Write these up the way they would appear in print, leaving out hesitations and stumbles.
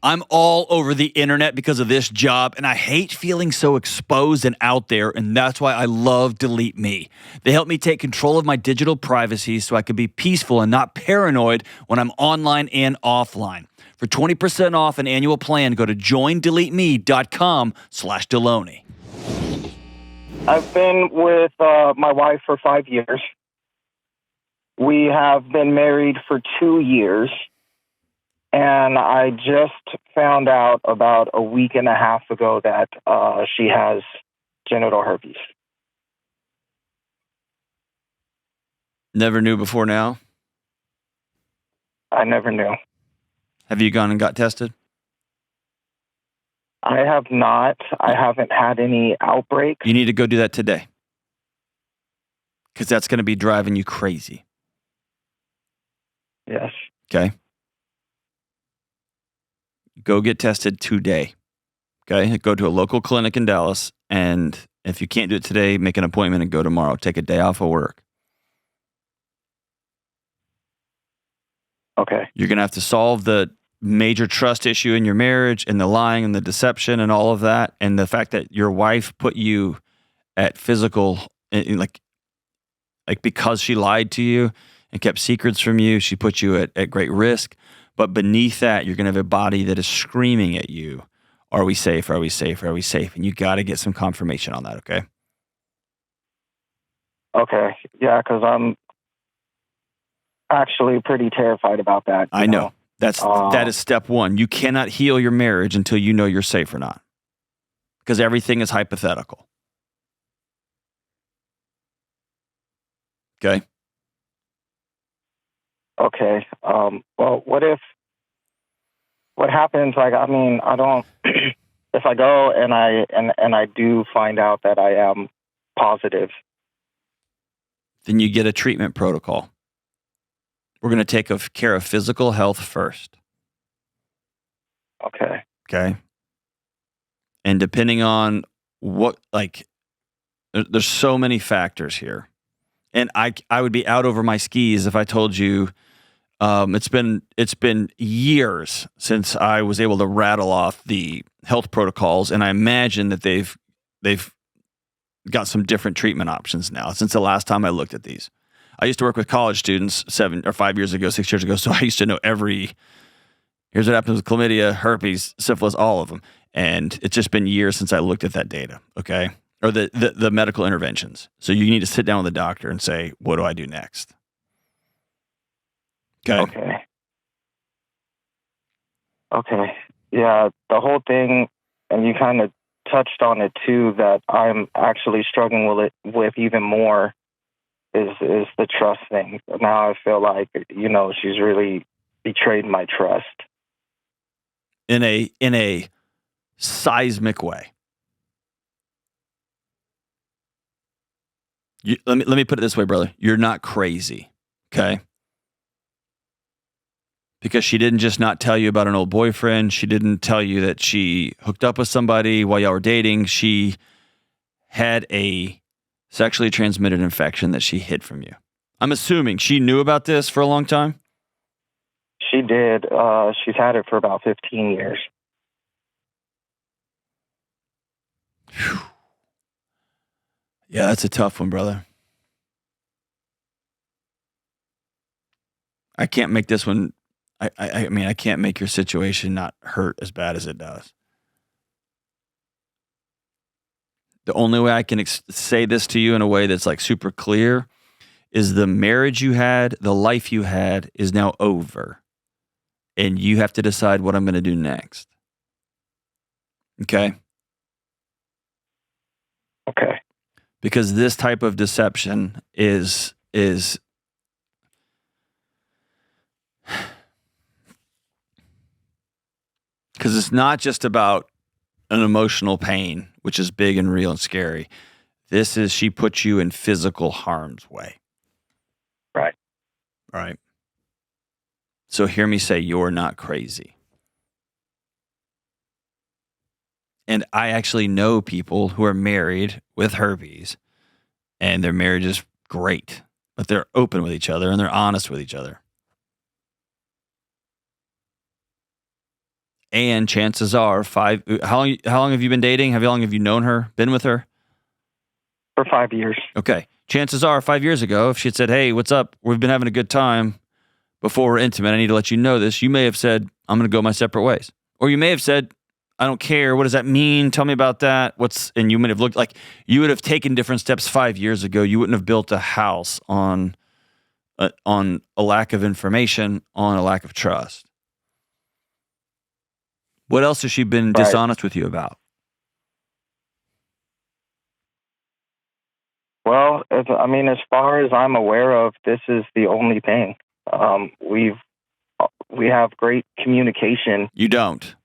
I'm all over the internet because of this job, and I hate feeling so exposed and out there, and that's why I love Delete Me. They help me take control of my digital privacy so I can be peaceful and not paranoid when I'm online and offline. For 20% off an annual plan, go to joindeleteme.com/Delony. I've been with my wife for 5 years. We have been married for 2 years. And I just found out about a week and a half ago that she has genital herpes. Never knew before now? I never knew. Have you gone and got tested? I have not. I haven't had any outbreaks. You need to go do that today. Because that's going to be driving you crazy. Yes. Okay? Go get tested today. Okay? Go to a local clinic in Dallas, and if you can't do it today, make an appointment and go tomorrow. Take a day off of work. Okay. You're going to have to solve the major trust issue in your marriage and the lying and the deception and all of that, and the fact that your wife put you at physical, like because she lied to you and kept secrets from you, she put you at great risk. But beneath that, you're going to have a body that is screaming at you, are we safe? Are we safe? Are we safe? And you got to get some confirmation on that, okay? Okay. Yeah, because I'm actually pretty terrified about that. I know. That is step one. You cannot heal your marriage until you know you're safe or not. Because everything is hypothetical. Okay? Okay. Well, what happens, like, I mean, I don't, if I go and I do find out that I am positive. Then you get a treatment protocol. We're going to take care of physical health first. Okay. Okay. And depending on what, like, there's so many factors here. And I would be out over my skis if I told you it's been years since I was able to rattle off the health protocols, and I imagine that they've got some different treatment options now since the last time I looked at these. I used to work with college students 6 years ago, so I used to know here's what happens with chlamydia, herpes, syphilis, all of them. And it's just been years since I looked at that data, okay? Or the medical interventions. So you need to sit down with the doctor and say, what do I do next? Okay. Yeah, the whole thing, and you kind of touched on it too, that I'm actually struggling with even more is the trust thing. Now I feel like, she's really betrayed my trust. In a seismic way. Let me put it this way, brother. You're not crazy, okay? Because she didn't just not tell you about an old boyfriend. She didn't tell you that she hooked up with somebody while y'all were dating. She had a sexually transmitted infection that she hid from you. I'm assuming she knew about this for a long time? She did. She's had it for about 15 years. Whew. Yeah, that's a tough one, brother. I can't make this one. I mean, I can't make your situation not hurt as bad as it does. The only way I can say this to you in a way that's like super clear is the marriage you had, the life you had is now over. And you have to decide what I'm going to do next. Okay? Okay. Because this type of deception is because it's not just about an emotional pain, which is big and real and scary. This is, she puts you in physical harm's way. Right. Right. So hear me say, you're not crazy. And I actually know people who are married with herpes, and their marriage is great, but they're open with each other and they're honest with each other. And chances are how long have you been dating? How long have you known her, been with her? For 5 years. Okay. Chances are 5 years ago, if she had said, hey, what's up? We've been having a good time before we're intimate. I need to let you know this. You may have said, I'm going to go my separate ways. Or you may have said, I don't care. What does that mean? Tell me about that. And you would have looked like you would have taken different steps 5 years ago. You wouldn't have built a house on a lack of information, on a lack of trust. What else has she been dishonest with you about? Well, as far as I'm aware of, this is the only thing. We have great communication. You don't.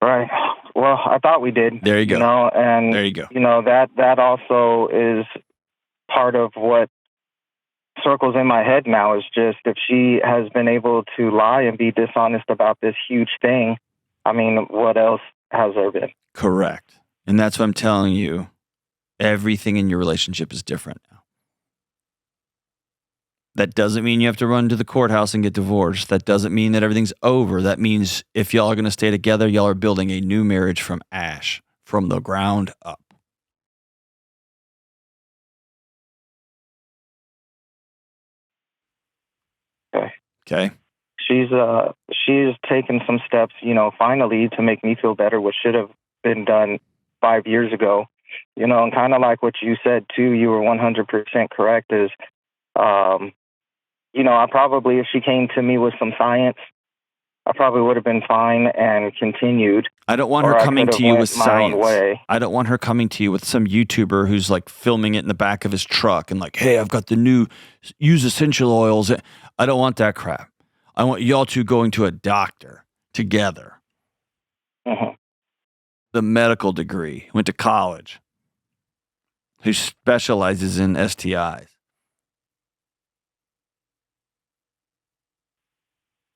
Right. Well, I thought we did. There you go. And there you go. That also is part of what circles in my head now, is just if she has been able to lie and be dishonest about this huge thing, what else has there been? Correct. And that's what I'm telling you. Everything in your relationship is different now. That doesn't mean you have to run to the courthouse and get divorced. That doesn't mean that everything's over. That means if y'all are going to stay together, y'all are building a new marriage from ash, from the ground up. Okay. She's taken some steps, finally to make me feel better, which should have been done 5 years ago. And kind of like what you said too, you were 100% correct. Is, I probably, if she came to me with some science, I probably would have been fine and continued. I don't want her coming to you with science. I don't want her coming to you with some YouTuber who's like filming it in the back of his truck and like, hey, I've got the new use essential oils. I don't want that crap. I want y'all two going to a doctor together. Mm-hmm. The medical degree, went to college, who specializes in STIs.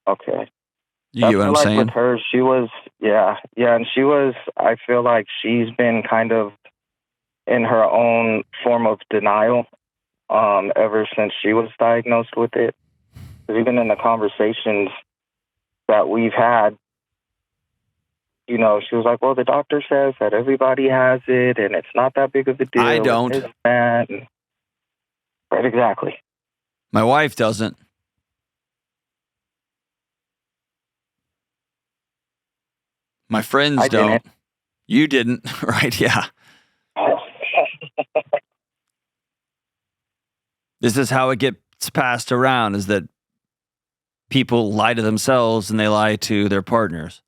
Okay. You get what I'm saying? With her, she was, and she was, I feel like she's been kind of in her own form of denial ever since she was diagnosed with it. Even in the conversations that we've had, she was like, well, the doctor says that everybody has it and it's not that big of a deal. I don't. Right, exactly. My wife doesn't. My friends don't. You didn't, right? Yeah. This is how it gets passed around, is that people lie to themselves and they lie to their partners.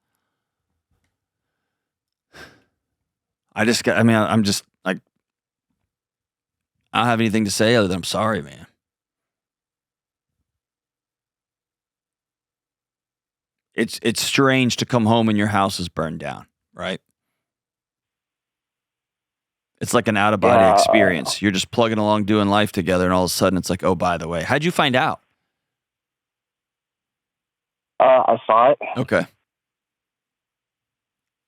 I'm just like, I don't have anything to say other than I'm sorry, man. It's strange to come home and your house is burned down, right? It's like an out-of-body experience. You're just plugging along doing life together, and all of a sudden it's like, oh, by the way, how'd you find out? I saw it. Okay.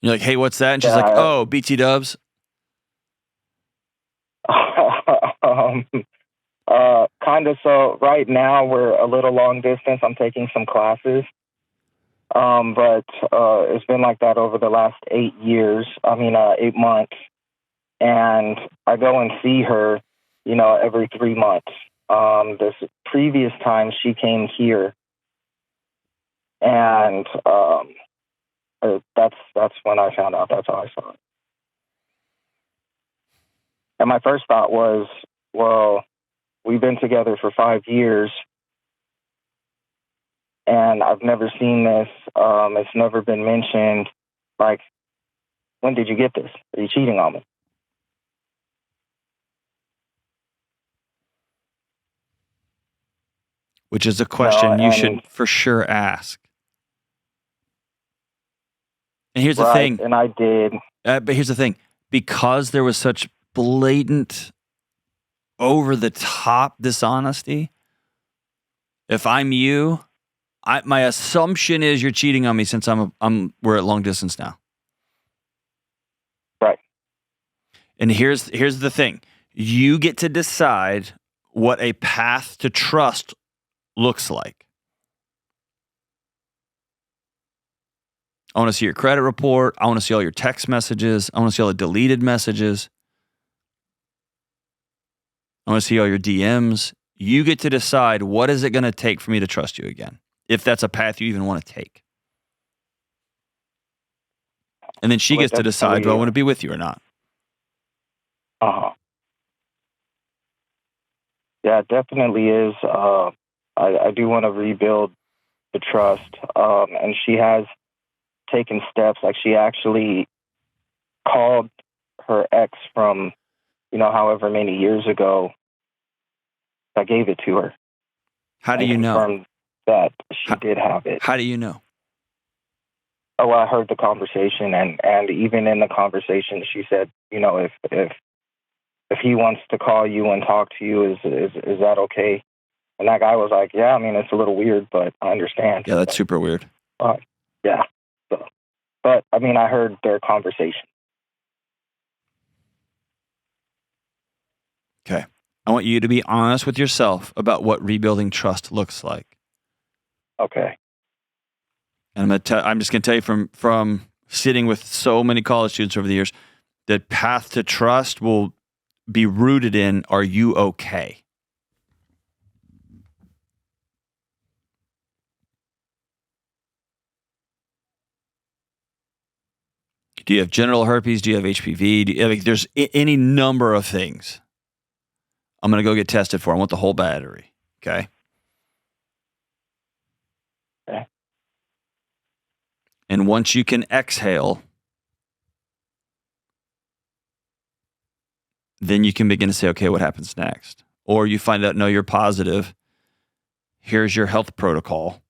You're like, hey, what's that? And she's like, oh, BT Dubs. Kind of. So right now we're a little long distance. I'm taking some classes. But it's been like that over the last 8 months. And I go and see her, every 3 months. This previous time she came here. And that's when I found out. That's how I saw it. And my first thought was, well, we've been together for 5 years, and I've never seen this. It's never been mentioned. Like, when did you get this? Are you cheating on me? Which is a question you should for sure ask. And here's the thing. And I did. But here's the thing. Because there was such blatant, over-the-top dishonesty, if I'm you, my assumption is you're cheating on me since we're at long distance now. Right. And here's the thing. You get to decide what a path to trust looks like. I want to see your credit report. I want to see all your text messages. I want to see all the deleted messages. I want to see all your DMs. You get to decide, what is it going to take for me to trust you again, if that's a path you even want to take. And then she gets to decide, do I want to be with you or not? Yeah, it definitely is. I do want to rebuild the trust. And she has taken steps. Like, she actually called her ex from, however many years ago. I gave it to her. How do you know? Confirmed that she did have it. How do you know? Oh, well, I heard the conversation, and even in the conversation, she said, if he wants to call you and talk to you, is that okay? And that guy was like, yeah, I mean, it's a little weird, but I understand. Yeah, that's super weird. Yeah. But I mean, I heard their conversation. Okay. I want you to be honest with yourself about what rebuilding trust looks like. Okay. And I'm just going to tell you from sitting with so many college students over the years, that path to trust will be rooted in, are you okay? Do you have genital herpes? Do you have HPV? There's any number of things. I'm going to go get tested for. I want the whole battery. Okay. Okay. And once you can exhale, then you can begin to say, okay, what happens next? Or you find out, no, you're positive. Here's your health protocol.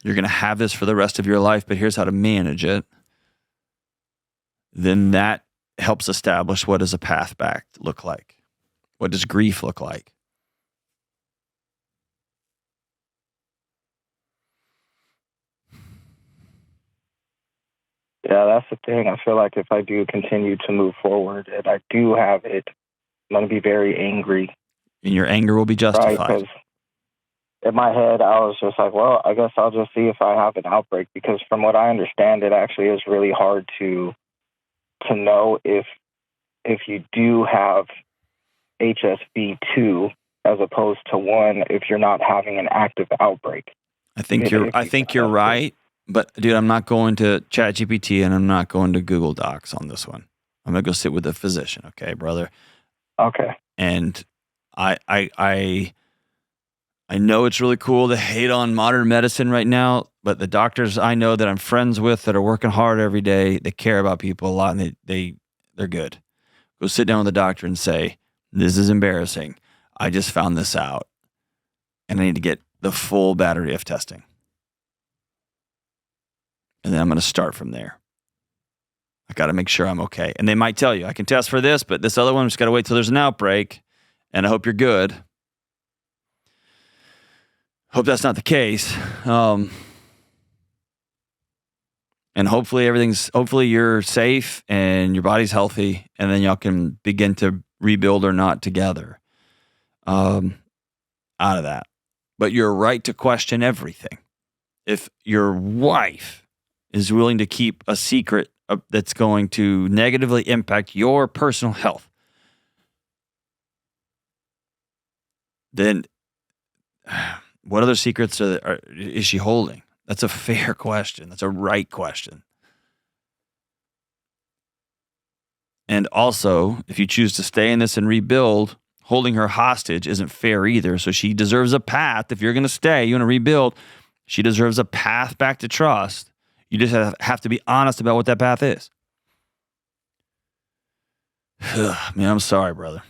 You're going to have this for the rest of your life, but here's how to manage it. Then that helps establish, what does a path back look like? What does grief look like? Yeah, that's the thing. I feel like if I do continue to move forward and I do have it, I'm going to be very angry. And your anger will be justified. Right, because in my head, I was just like, well, I guess I'll just see if I have an outbreak. Because from what I understand, it actually is really hard to know if you do have HSV2 as opposed to 1 if you're not having an active outbreak. I think you're right. But dude, I'm not going to ChatGPT and I'm not going to Google Docs on this one. I'm going to go sit with a physician. Okay, brother. Okay. And I know it's really cool to hate on modern medicine right now, but the doctors I know that I'm friends with that are working hard every day, they care about people a lot, and they're good. Go sit down with the doctor and say, this is embarrassing. I just found this out, and I need to get the full battery of testing. And then I'm going to start from there. I got to make sure I'm okay. And they might tell you, I can test for this, but this other one, just got to wait till there's an outbreak, and I hope you're good. Hope that's not the case. And hopefully you're safe and your body's healthy, and then y'all can begin to rebuild or not together out of that. But you're right to question everything. If your wife is willing to keep a secret that's going to negatively impact your personal health, then what other secrets is she holding? That's a fair question. That's a right question. And also, if you choose to stay in this and rebuild, holding her hostage isn't fair either. So she deserves a path. If you're going to stay, you want to rebuild, she deserves a path back to trust. You just have to be honest about what that path is. Man, I'm sorry, brother.